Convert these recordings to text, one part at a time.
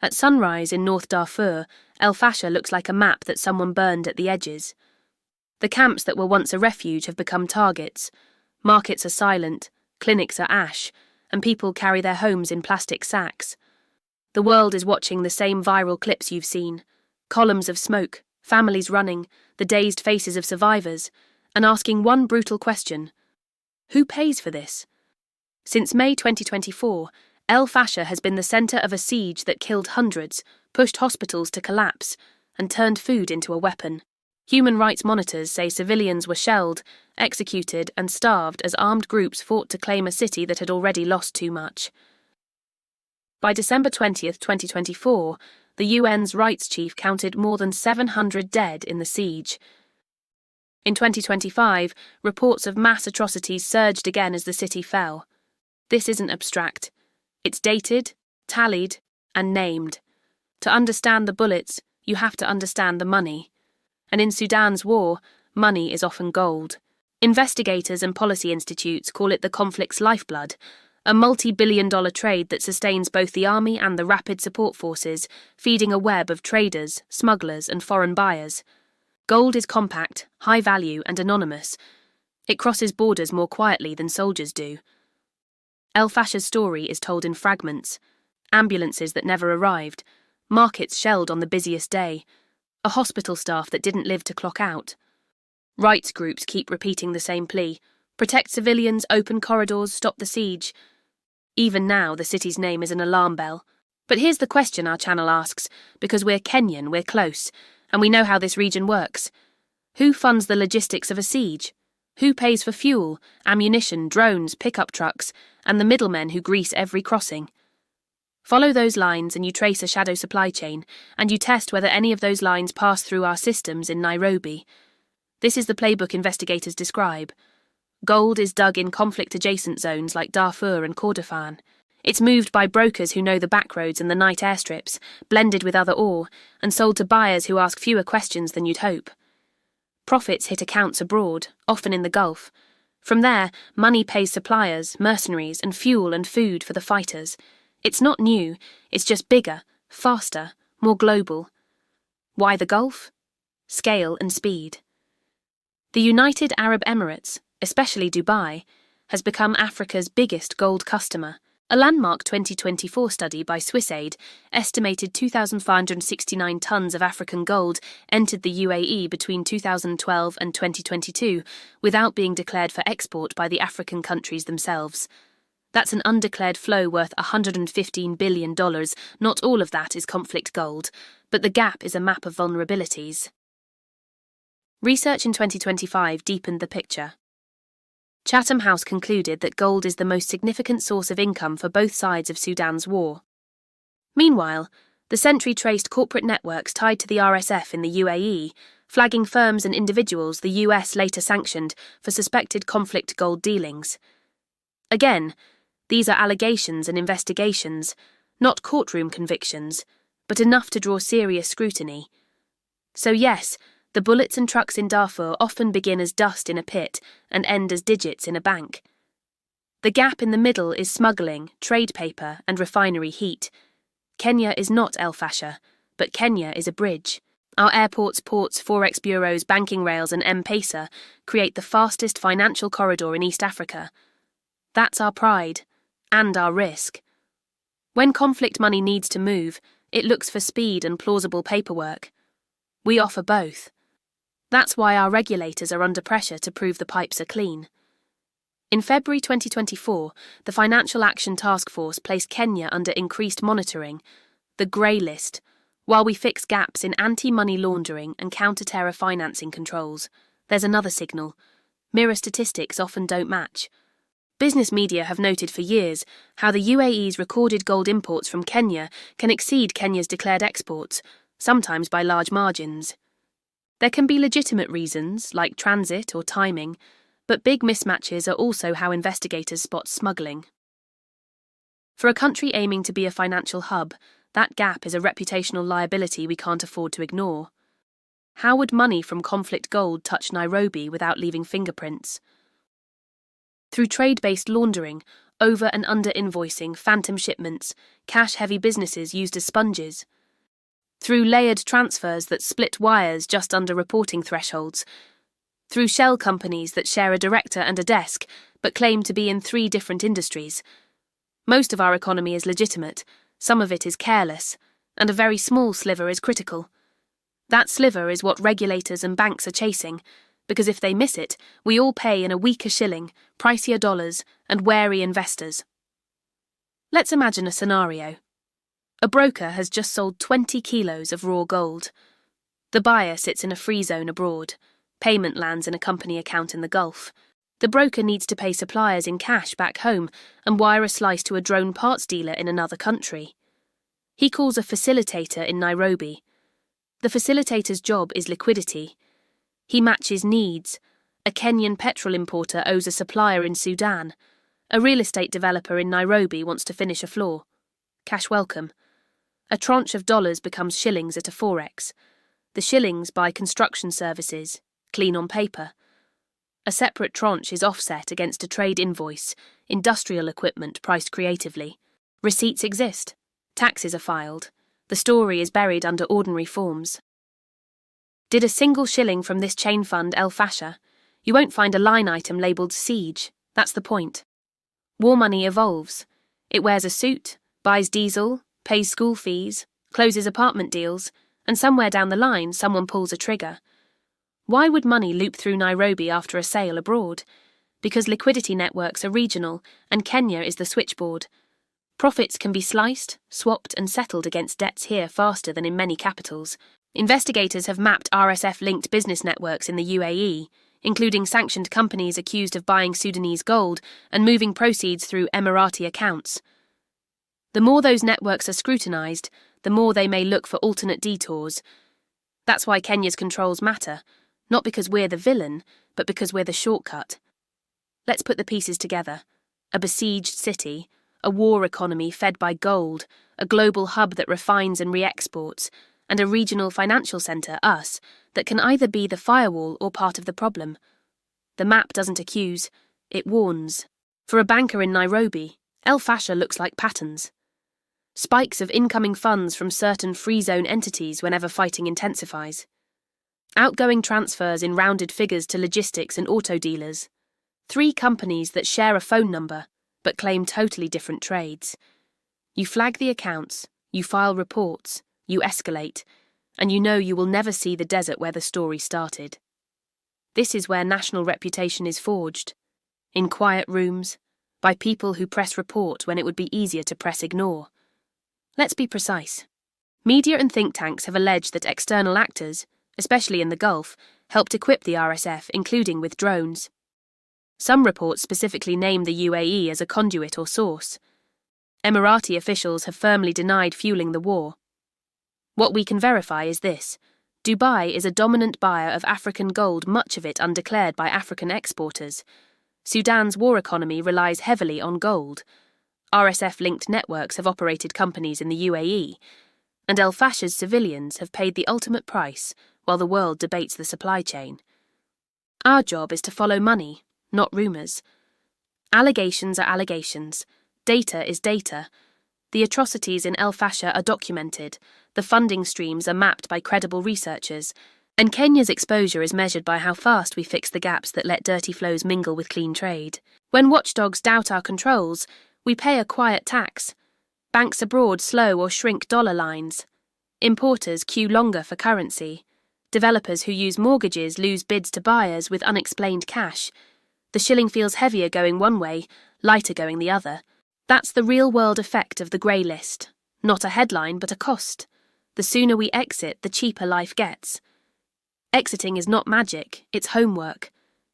At sunrise in North Darfur, Fasher looks like a map that someone burned at the edges. The camps that were once a refuge have become targets. Markets are silent, clinics are ash, and people carry their homes in plastic sacks. The world is watching the same viral clips you've seen. Columns of smoke, families running, the dazed faces of survivors, and asking one brutal question: who pays for this? Since May 2024, Fasher has been the centre of a siege that killed hundreds, pushed hospitals to collapse, and turned food into a weapon. Human rights monitors say civilians were shelled, executed, and starved as armed groups fought to claim a city that had already lost too much. By December 20, 2024, the UN's rights chief counted more than 700 dead in the siege. In 2025, reports of mass atrocities surged again as the city fell. This isn't abstract. It's dated, tallied, and named. To understand the bullets, you have to understand the money. And in Sudan's war, money is often gold. Investigators and policy institutes call it the conflict's lifeblood, a multi-billion-dollar trade that sustains both the army and the rapid support forces, feeding a web of traders, smugglers, and foreign buyers. Gold is compact, high value, and anonymous. It crosses borders more quietly than soldiers do. Fasher's story is told in fragments: ambulances that never arrived, markets shelled on the busiest day, a hospital staff that didn't live to clock out. Rights groups keep repeating the same plea: protect civilians, open corridors, stop the siege. Even now, the city's name is an alarm bell. But here's the question our channel asks, because we're Kenyan, we're close, and we know how this region works. Who funds the logistics of a siege? Who pays for fuel, ammunition, drones, pickup trucks, and the middlemen who grease every crossing? Follow those lines and you trace a shadow supply chain, and you test whether any of those lines pass through our systems in Nairobi. This is the playbook investigators describe. Gold is dug in conflict-adjacent zones like Darfur and Kordofan. It's moved by brokers who know the backroads and the night airstrips, blended with other ore, and sold to buyers who ask fewer questions than you'd hope. Profits hit accounts abroad, often in the Gulf. From there, money pays suppliers, mercenaries, and fuel and food for the fighters. It's not new, it's just bigger, faster, more global. Why the Gulf? Scale and speed. The United Arab Emirates, especially Dubai, has become Africa's biggest gold customer. A landmark 2024 study by SwissAid estimated 2,569 tons of African gold entered the UAE between 2012 and 2022 without being declared for export by the African countries themselves. That's an undeclared flow worth $115 billion. Not all of that is conflict gold, but the gap is a map of vulnerabilities. Research in 2025 deepened the picture. Chatham House concluded that gold is the most significant source of income for both sides of Sudan's war. Meanwhile, the Sentry traced corporate networks tied to the RSF in the UAE, flagging firms and individuals the US later sanctioned for suspected conflict gold dealings. Again, these are allegations and investigations, not courtroom convictions, but enough to draw serious scrutiny. So yes, the bullets and trucks in Darfur often begin as dust in a pit and end as digits in a bank. The gap in the middle is smuggling, trade paper, and refinery heat. Kenya is not Fasher, but Kenya is a bridge. Our airports, ports, forex bureaus, banking rails, and M-Pesa create the fastest financial corridor in East Africa. That's our pride, and our risk. When conflict money needs to move, it looks for speed and plausible paperwork. We offer both. That's why our regulators are under pressure to prove the pipes are clean. In February 2024, the Financial Action Task Force placed Kenya under increased monitoring, the grey list, while we fix gaps in anti-money laundering and counter-terror financing controls. There's another signal. Mirror statistics often don't match. Business media have noted for years how the UAE's recorded gold imports from Kenya can exceed Kenya's declared exports, sometimes by large margins. There can be legitimate reasons, like transit or timing, but big mismatches are also how investigators spot smuggling. For a country aiming to be a financial hub, that gap is a reputational liability we can't afford to ignore. How would money from conflict gold touch Nairobi without leaving fingerprints? Through trade-based laundering, over and under invoicing, phantom shipments, cash-heavy businesses used as sponges. Through layered transfers that split wires just under reporting thresholds. Through shell companies that share a director and a desk, but claim to be in 3 different industries. Most of our economy is legitimate, some of it is careless, and a very small sliver is critical. That sliver is what regulators and banks are chasing, because if they miss it, we all pay in a weaker shilling, pricier dollars, and wary investors. Let's imagine a scenario. A broker has just sold 20 kilos of raw gold. The buyer sits in a free zone abroad. Payment lands in a company account in the Gulf. The broker needs to pay suppliers in cash back home and wire a slice to a drone parts dealer in another country. He calls a facilitator in Nairobi. The facilitator's job is liquidity. He matches needs. A Kenyan petrol importer owes a supplier in Sudan. A real estate developer in Nairobi wants to finish a floor. Cash welcome. A tranche of dollars becomes shillings at a forex. The shillings buy construction services, clean on paper. A separate tranche is offset against a trade invoice, industrial equipment priced creatively. Receipts exist. Taxes are filed. The story is buried under ordinary forms. Did a single shilling from this chain fund Fasher? You won't find a line item labelled siege. That's the point. War money evolves. It wears a suit, buys diesel, pays school fees, closes apartment deals, and somewhere down the line someone pulls a trigger. Why would money loop through Nairobi after a sale abroad? Because liquidity networks are regional, and Kenya is the switchboard. Profits can be sliced, swapped, and settled against debts here faster than in many capitals. Investigators have mapped RSF-linked business networks in the UAE, including sanctioned companies accused of buying Sudanese gold and moving proceeds through Emirati accounts. The more those networks are scrutinised, the more they may look for alternate detours. That's why Kenya's controls matter. Not because we're the villain, but because we're the shortcut. Let's put the pieces together. A besieged city, a war economy fed by gold, a global hub that refines and re-exports, and a regional financial centre, us, that can either be the firewall or part of the problem. The map doesn't accuse, it warns. For a banker in Nairobi, Fasher looks like patterns. Spikes of incoming funds from certain free zone entities whenever fighting intensifies. Outgoing transfers in rounded figures to logistics and auto dealers. 3 companies that share a phone number, but claim totally different trades. You flag the accounts, you file reports, you escalate, and you know you will never see the desert where the story started. This is where national reputation is forged. In quiet rooms, by people who press report when it would be easier to press ignore. Let's be precise. Media and think tanks have alleged that external actors, especially in the Gulf, helped equip the RSF, including with drones. Some reports specifically name the UAE as a conduit or source. Emirati officials have firmly denied fueling the war. What we can verify is this. Dubai is a dominant buyer of African gold, much of it undeclared by African exporters. Sudan's war economy relies heavily on gold. RSF-linked networks have operated companies in the UAE, and Fasher's civilians have paid the ultimate price while the world debates the supply chain. Our job is to follow money, not rumours. Allegations are allegations. Data is data. The atrocities in Fasher are documented, the funding streams are mapped by credible researchers, and Kenya's exposure is measured by how fast we fix the gaps that let dirty flows mingle with clean trade. When watchdogs doubt our controls, we pay a quiet tax. Banks abroad slow or shrink dollar lines. Importers queue longer for currency. Developers who use mortgages lose bids to buyers with unexplained cash. The shilling feels heavier going one way, lighter going the other. That's the real-world effect of the grey list. Not a headline, but a cost. The sooner we exit, the cheaper life gets. Exiting is not magic, it's homework.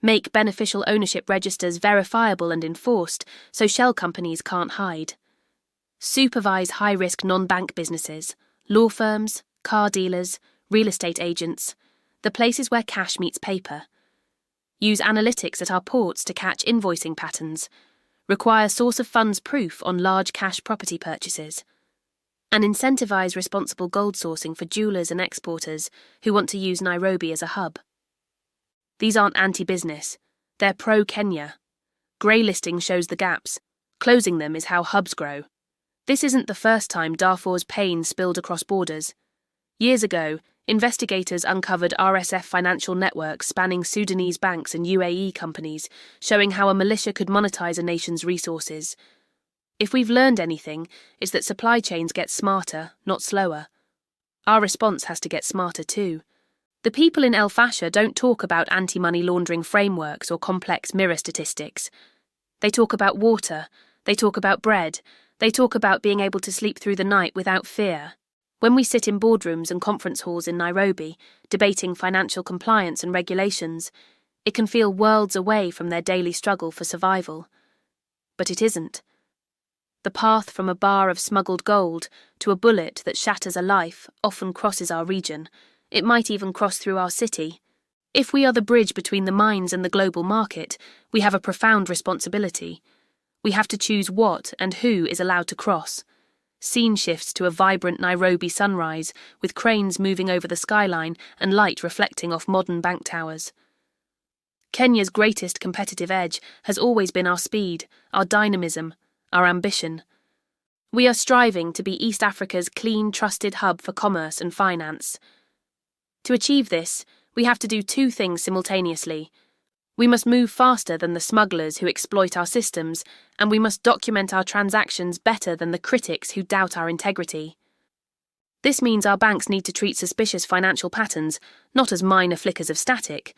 Make beneficial ownership registers verifiable and enforced so shell companies can't hide. Supervise high-risk non-bank businesses, law firms, car dealers, real estate agents, the places where cash meets paper. Use analytics at our ports to catch invoicing patterns. Require source of funds proof on large cash property purchases. And incentivize responsible gold sourcing for jewelers and exporters who want to use Nairobi as a hub. These aren't anti-business, they're pro-Kenya. Grey listing shows the gaps. Closing them is how hubs grow. This isn't the first time Darfur's pain spilled across borders. Years ago, investigators uncovered RSF financial networks spanning Sudanese banks and UAE companies, showing how a militia could monetize a nation's resources. If we've learned anything, it's that supply chains get smarter, not slower. Our response has to get smarter too. The people in El Fasher don't talk about anti-money laundering frameworks or complex mirror statistics. They talk about water, they talk about bread, they talk about being able to sleep through the night without fear. When we sit in boardrooms and conference halls in Nairobi, debating financial compliance and regulations, it can feel worlds away from their daily struggle for survival. But it isn't. The path from a bar of smuggled gold to a bullet that shatters a life often crosses our region. It might even cross through our city. If we are the bridge between the mines and the global market, we have a profound responsibility. We have to choose what and who is allowed to cross. Scene shifts to a vibrant Nairobi sunrise, with cranes moving over the skyline and light reflecting off modern bank towers. Kenya's greatest competitive edge has always been our speed, our dynamism, our ambition. We are striving to be East Africa's clean, trusted hub for commerce and finance. To achieve this, we have to do two things simultaneously. We must move faster than the smugglers who exploit our systems, and we must document our transactions better than the critics who doubt our integrity. This means our banks need to treat suspicious financial patterns not as minor flickers of static,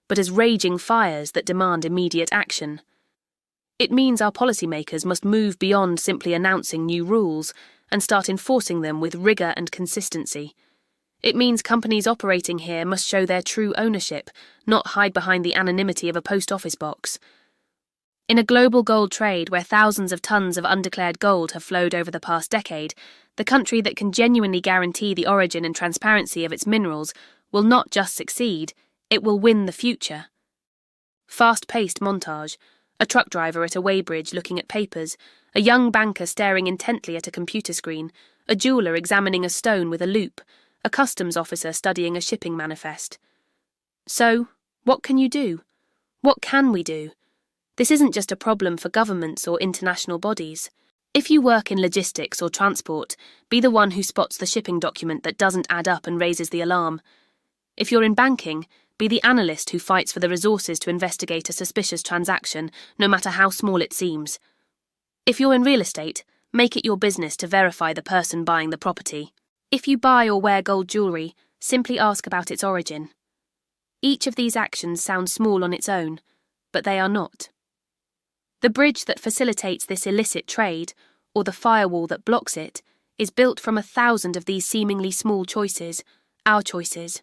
but as raging fires that demand immediate action. It means our policymakers must move beyond simply announcing new rules and start enforcing them with rigour and consistency. It means companies operating here must show their true ownership, not hide behind the anonymity of a post office box. In a global gold trade where thousands of tons of undeclared gold have flowed over the past decade, the country that can genuinely guarantee the origin and transparency of its minerals will not just succeed, it will win the future. Fast-paced montage. A truck driver at a weighbridge looking at papers, a young banker staring intently at a computer screen, a jeweller examining a stone with a loupe, a customs officer studying a shipping manifest. So, what can you do? What can we do? This isn't just a problem for governments or international bodies. If you work in logistics or transport, be the one who spots the shipping document that doesn't add up and raises the alarm. If you're in banking, be the analyst who fights for the resources to investigate a suspicious transaction, no matter how small it seems. If you're in real estate, make it your business to verify the person buying the property. If you buy or wear gold jewellery, simply ask about its origin. Each of these actions sounds small on its own, but they are not. The bridge that facilitates this illicit trade, or the firewall that blocks it, is built from 1,000 of these seemingly small choices, our choices.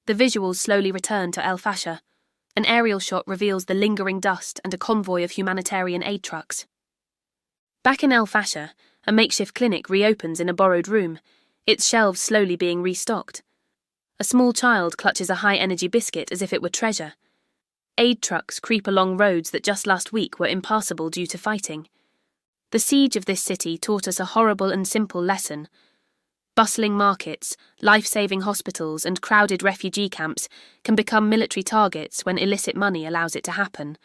The visuals slowly return to El Fasher. An aerial shot reveals the lingering dust and a convoy of humanitarian aid trucks. Back in El Fasher, a makeshift clinic reopens in a borrowed room, its shelves slowly being restocked. A small child clutches a high-energy biscuit as if it were treasure. Aid trucks creep along roads that just last week were impassable due to fighting. The siege of this city taught us a horrible and simple lesson. Bustling markets, life-saving hospitals and crowded refugee camps can become military targets when illicit money allows it to happen.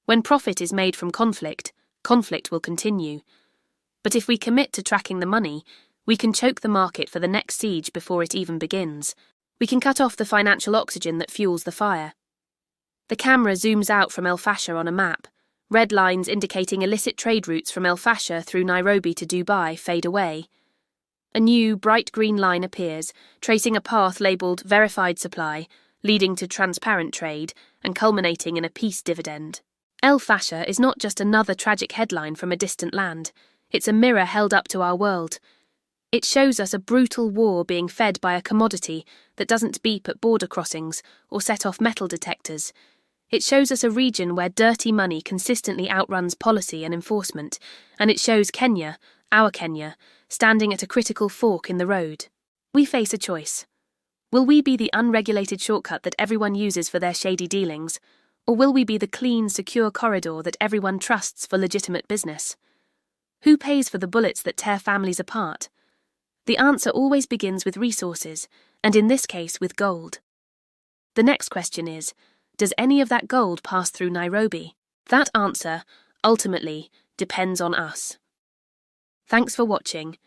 When profit is made from conflict, conflict will continue. But if we commit to tracking the money, we can choke the market for the next siege before it even begins. We can cut off the financial oxygen that fuels the fire. The camera zooms out from El Fasher on a map. Red lines indicating illicit trade routes from El Fasher through Nairobi to Dubai fade away. A new, bright green line appears, tracing a path labelled verified supply, leading to transparent trade, and culminating in a peace dividend. El Fasher is not just another tragic headline from a distant land. It's a mirror held up to our world. It shows us a brutal war being fed by a commodity that doesn't beep at border crossings or set off metal detectors. It shows us a region where dirty money consistently outruns policy and enforcement, and it shows Kenya, our Kenya, standing at a critical fork in the road. We face a choice. Will we be the unregulated shortcut that everyone uses for their shady dealings, or will we be the clean, secure corridor that everyone trusts for legitimate business? Who pays for the bullets that tear families apart? The answer always begins with resources, and in this case with gold. The next question is, does any of that gold pass through Nairobi? That answer, ultimately, depends on us. Thanks for watching.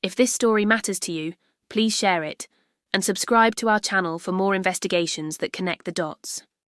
If this story matters to you, please share it and subscribe to our channel for more investigations that connect the dots.